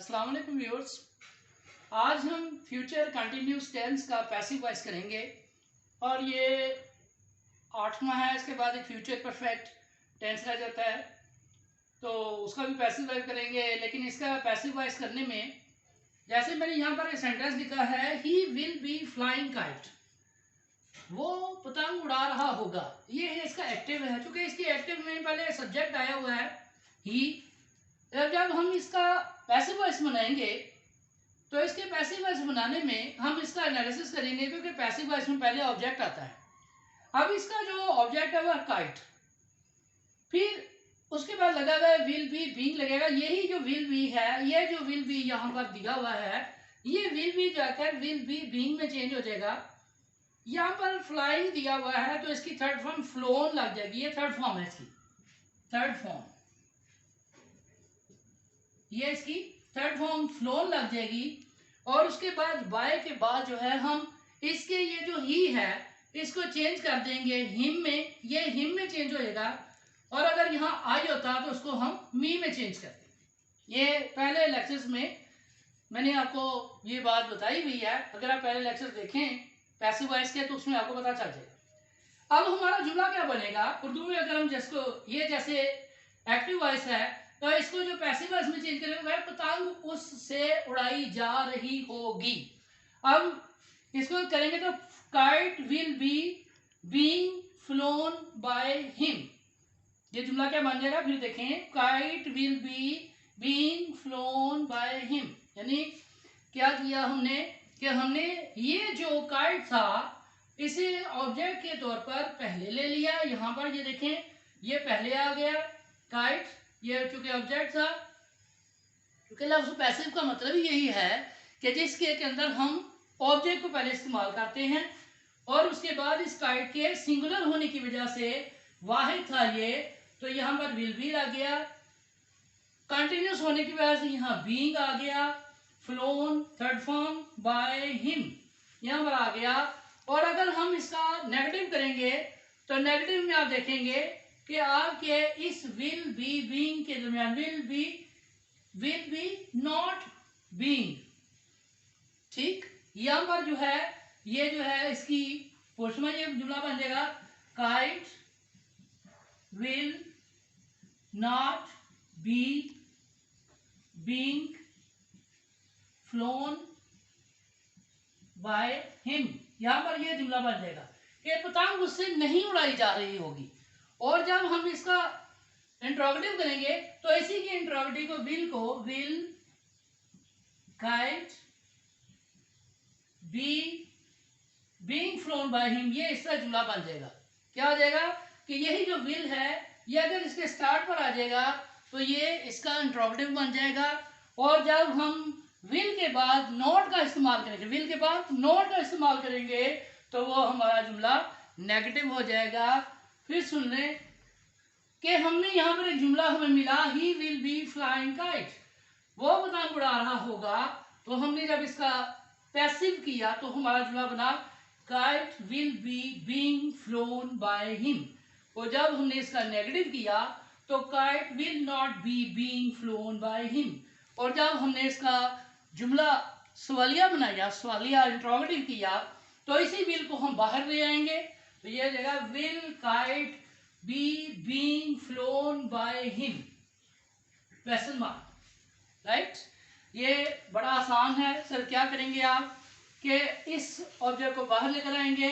अस्सलाम वालेकुम व्यूअर्स। आज हम फ्यूचर कंटिन्यूस टेंस का पैसिव वॉइस करेंगे और ये 8वां है। इसके बाद एक फ्यूचर परफेक्ट टेंस रह जाता है, तो उसका भी पैसिव वॉइस करेंगे। लेकिन इसका पैसिव वॉइस करने में, जैसे मैंने यहाँ पर एक सेंटेंस लिखा है, he will be flying kite, वो पतंग उड़ा रहा होगा। ये है इसका एक्टिव है, चूंकि इसकी एक्टिव में पहले सब्जेक्ट आया हुआ है ही। जब हम इसका पैसिव वॉइस बनाएंगे तो इसके पैसिव वॉइस बनाने में हम इसका एनालिसिस करेंगे, क्योंकि पैसिव वॉइस में पहले ऑब्जेक्ट आता है। अब इसका जो ऑब्जेक्ट है वह काइट, फिर उसके बाद लगा हुआ है विल बी, बीइंग लगेगा। यही जो विल बी है, ये जो विल बी यहाँ पर दिया हुआ है, ये विल बी जाकर विल बी बीइंग में चेंज हो जाएगा। यहाँ पर फ्लाइंग दिया हुआ है तो इसकी थर्ड फॉर्म फ्लोन लग जाएगी। ये थर्ड फॉर्म है इसकी, थर्ड फॉर्म, ये इसकी थर्ड फॉर्म फ्लोन लग जाएगी। और उसके बाद बाय के बाद जो है हम इसके ये जो ही है इसको चेंज कर देंगे हिम में, ये हिम में चेंज हो जाएगा। और अगर यहाँ आई होता तो उसको हम मी में चेंज कर देंगे। ये पहले लेक्चर्स में मैंने आपको ये बात बताई हुई है। अगर आप पहले लेक्चर देखें पैसिव वॉइस के तो उसमें आपको पता चल जाएगा। अब हमारा जुमला क्या बनेगा उर्दू में, अगर हम जिसको ये जैसे एक्टिव वॉइस है तो इसको जो पैसिव वॉइस में चेंज करेंगे वह पतंग उससे उड़ाई जा रही होगी। अब इसको करेंगे तो kite will be being flown by him, ये जुमला क्या बन जाएगा फिर देखें। Kite will be being flown by him, यानी क्या किया हमने कि हमने ये जो काइट था इसे ऑब्जेक्ट के तौर पर पहले ले लिया। यहाँ पर ये देखें, ये पहले आ गया काइट, ये चूंकि ऑब्जेक्ट था। क्योंकि लफ्ज़ पैसिव का मतलब ही यही है कि जिसके के अंदर हम ऑब्जेक्ट को पहले इस्तेमाल करते हैं और उसके बाद इस काइट के सिंगुलर होने की वजह से वाहिद था ये, तो यहाँ पर विल बी आ गया। कंटिन्यूस होने की वजह से यहाँ बीइंग आ गया। Phloem third form by him यहाँ पर आ गया। और अगर हम इसका नेगेटिव करेंगे तो नेगेटिव में आप देखेंगे कि आपके इस विल बी बीइंग के दरमियान विल बी नॉट बीइंग, ठीक। यहां पर जो है ये जो है इसकी पोस्ट में ये जुमला बन जाएगा kite will not be being flown by him. यहां पर ये जुमला बन जाएगा कि पतंग उससे नहीं उड़ाई जा रही होगी। और जब हम इसका इंट्रोगेटिव करेंगे तो इसी के इंट्रोगेटिव को will kite be being flown by him, ये इसका जुमला बन जाएगा। क्या हो जाएगा कि यही जो विल है ये अगर इसके स्टार्ट पर आ जाएगा तो ये इसका इंट्रोगेटिव बन जाएगा। और जब हम विल के बाद नॉट का इस्तेमाल करेंगे, विल के बाद नॉट का इस्तेमाल करेंगे तो वो हमारा जुमला नेगेटिव हो जाएगा। फिर सुन लें कि हमने यहाँ पर एक जुमला हमें मिला, he will be flying kite, वो पतंग उड़ा रहा होगा। तो हमने जब इसका पैसिव किया तो हमारा जुमला बना kite will be being flown by him. और जब हमने इसका नेगेटिव किया तो kite will not be being flown by him. और जब हमने इसका जुमला सवालिया बनाया, सवालिया इंट्रोगेटिव किया, तो इसी विल को हम बाहर ले आएंगे तो ये जगह will kite be being flown by him question mark, right. ये बड़ा आसान है सर। क्या करेंगे आप कि इस ऑब्जेक्ट को बाहर लेकर आएंगे,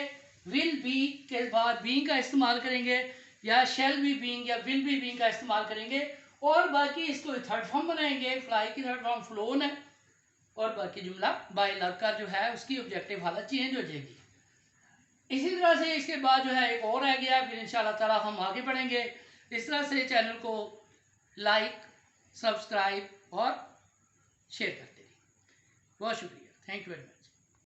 विल बी के बाद बीइंग का इस्तेमाल करेंगे या शैल बी बीइंग या विल बी बीइंग का इस्तेमाल करेंगे। और बाकी इसको थर्ड फॉर्म बनाएंगे, फ्लाई की थर्ड फॉर्म फ्लोन है। और बाकी जुमला बाय लगकर जो है उसकी ऑब्जेक्टिव हालत चेंज हो जाएगी। इसी तरह से इसके बाद जो है एक और रह गया, फिर इंशाल्लाह ताला हम आगे बढ़ेंगे। इस तरह से चैनल को लाइक, सब्सक्राइब और शेयर करते रहिए। बहुत शुक्रिया, थैंक यू वेरी मच।